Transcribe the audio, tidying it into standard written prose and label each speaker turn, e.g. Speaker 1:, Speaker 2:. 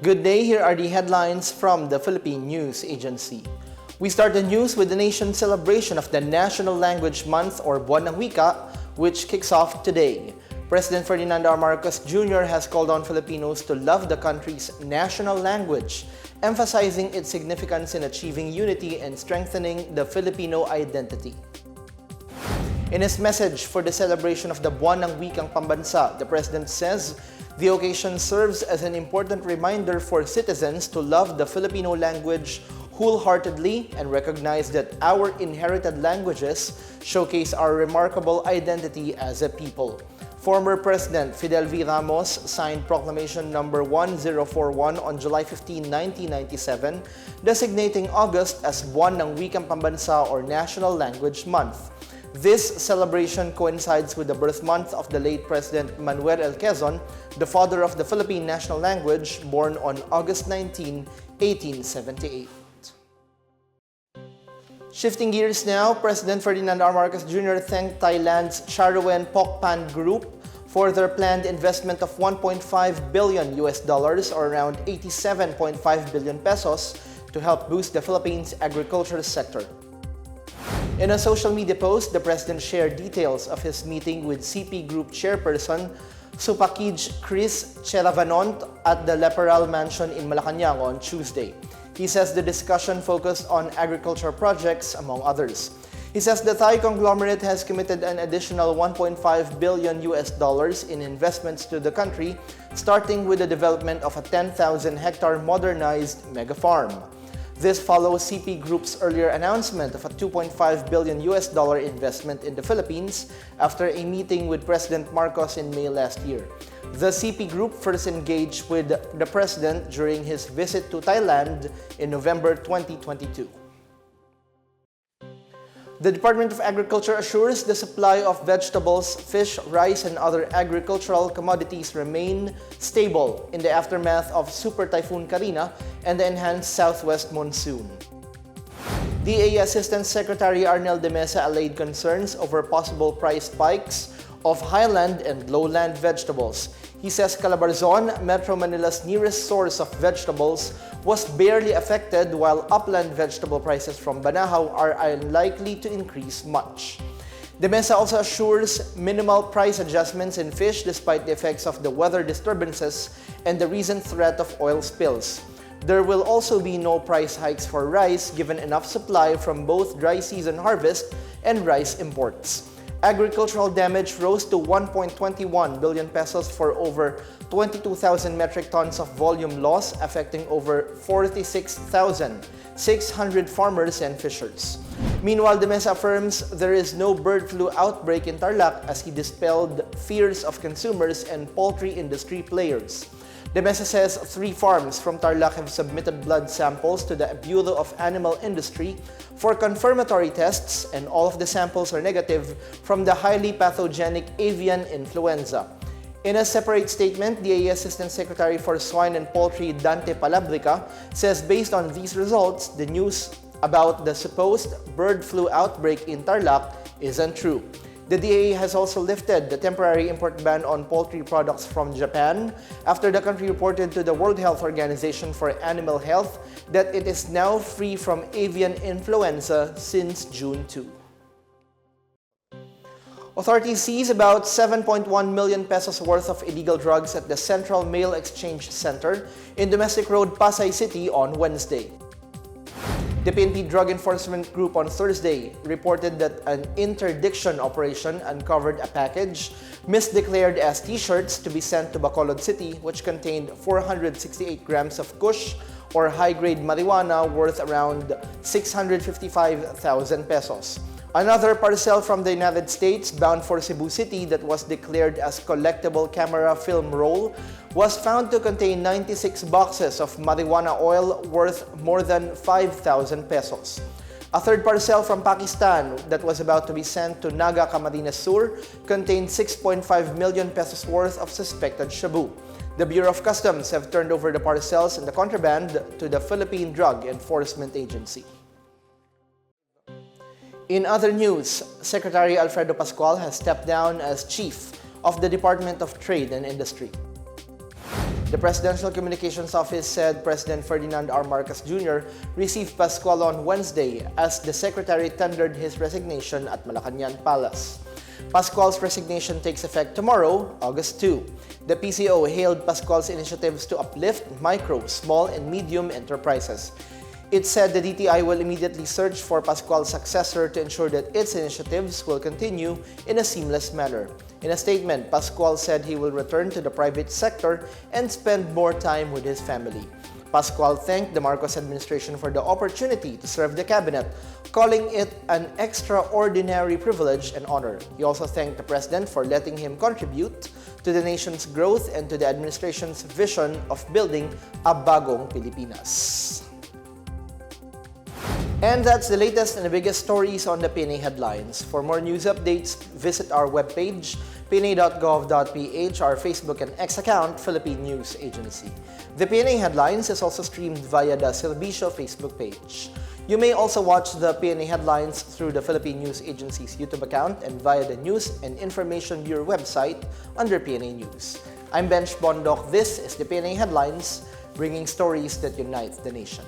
Speaker 1: Good day, here are the headlines from the Philippine News Agency. We start the news with the nation's celebration of the National Language Month or Buwan ng Wika, which kicks off today. President Ferdinand R. Marcos Jr. has called on Filipinos to love the country's national language, emphasizing its significance in achieving unity and strengthening the Filipino identity. In his message for the celebration of the Buwan ng Wikang Pambansa, the President says the occasion serves as an important reminder for citizens to love the Filipino language wholeheartedly and recognize that our inherited languages showcase our remarkable identity as a people. Former President Fidel V. Ramos signed Proclamation Number 1041 on July 15, 1997, designating August as Buwan ng Wikang Pambansa or National Language Month. This celebration coincides with the birth month of the late President Manuel L. Quezon, the father of the Philippine national language, born on August 19, 1878. Shifting gears now, President Ferdinand R. Marcos Jr. thanked Thailand's Charoen Pokpan Group for their planned investment of $1.5 billion or around 87.5 billion pesos to help boost the Philippines' agriculture sector. In a social media post, the President shared details of his meeting with CP Group Chairperson Supakij Chris Cheravanont at the Leperal Mansion in Malacanang on Tuesday. He says the discussion focused on agriculture projects, among others. He says the Thai conglomerate has committed an additional $1.5 billion in investments to the country, starting with the development of a 10,000-hectare modernized mega farm. This follows CP Group's earlier announcement of a $2.5 billion investment in the Philippines after a meeting with President Marcos in May last year. The CP Group first engaged with the President during his visit to Thailand in November 2022. The Department of Agriculture assures the supply of vegetables, fish, rice, and other agricultural commodities remain stable in the aftermath of Super Typhoon Carina and the enhanced southwest monsoon. DA Assistant Secretary Arnel de Mesa allayed concerns over possible price spikes of highland and lowland vegetables. He says Calabarzon, Metro Manila's nearest source of vegetables, was barely affected, while upland vegetable prices from Banahaw are unlikely to increase much. De Mesa also assures minimal price adjustments in fish despite the effects of the weather disturbances and the recent threat of oil spills. There will also be no price hikes for rice given enough supply from both dry season harvest and rice imports. Agricultural damage rose to 1.21 billion pesos for over 22,000 metric tons of volume loss, affecting over 46,600 farmers and fishers. Meanwhile, de Mesa affirms there is no bird flu outbreak in Tarlac as he dispelled fears of consumers and poultry industry players. De Mesa says 3 farms from Tarlac have submitted blood samples to the Bureau of Animal Industry for confirmatory tests, and all of the samples are negative from the highly pathogenic avian influenza. In a separate statement, the Assistant Secretary for Swine and Poultry Dante Palabrica says based on these results, the news about the supposed bird flu outbreak in Tarlac is untrue. The DA has also lifted the temporary import ban on poultry products from Japan after the country reported to the World Health Organization for Animal Health that it is now free from avian influenza since June 2. Authorities seized about 7.1 million pesos worth of illegal drugs at the Central Mail Exchange Center in Domestic Road, Pasay City on Wednesday. The PNP Drug Enforcement Group on Thursday reported that an interdiction operation uncovered a package misdeclared as t-shirts to be sent to Bacolod City, which contained 468 grams of kush or high-grade marijuana worth around 655,000 pesos. Another parcel from the United States bound for Cebu City that was declared as collectible camera film roll was found to contain 96 boxes of marijuana oil worth more than 5,000 pesos. A third parcel from Pakistan that was about to be sent to Naga Camarines Sur contained 6.5 million pesos worth of suspected shabu. The Bureau of Customs have turned over the parcels and the contraband to the Philippine Drug Enforcement Agency. In other news, Secretary Alfredo Pascual has stepped down as Chief of the Department of Trade and Industry. The Presidential Communications Office said President Ferdinand R. Marcos Jr. received Pascual on Wednesday as the Secretary tendered his resignation at Malacañang Palace. Pascual's resignation takes effect tomorrow, August 2. The PCO hailed Pascual's initiatives to uplift micro, small, and medium enterprises. It said the DTI will immediately search for Pascual's successor to ensure that its initiatives will continue in a seamless manner. In a statement, Pascual said he will return to the private sector and spend more time with his family. Pascual thanked the Marcos administration for the opportunity to serve the cabinet, calling it an extraordinary privilege and honor. He also thanked the president for letting him contribute to the nation's growth and to the administration's vision of building a bagong Pilipinas. And that's the latest and the biggest stories on the Pna Headlines. For more news updates, visit our webpage, pna.gov.ph, our Facebook and X account, Philippine News Agency. The Pna Headlines is also streamed via the Silbicio Facebook page. You may also watch the Pna Headlines through the Philippine News Agency's YouTube account and via the News and Information Bureau website under PNA News. I'm Bench Bondok. This is the Pna Headlines, bringing stories that unite the nation.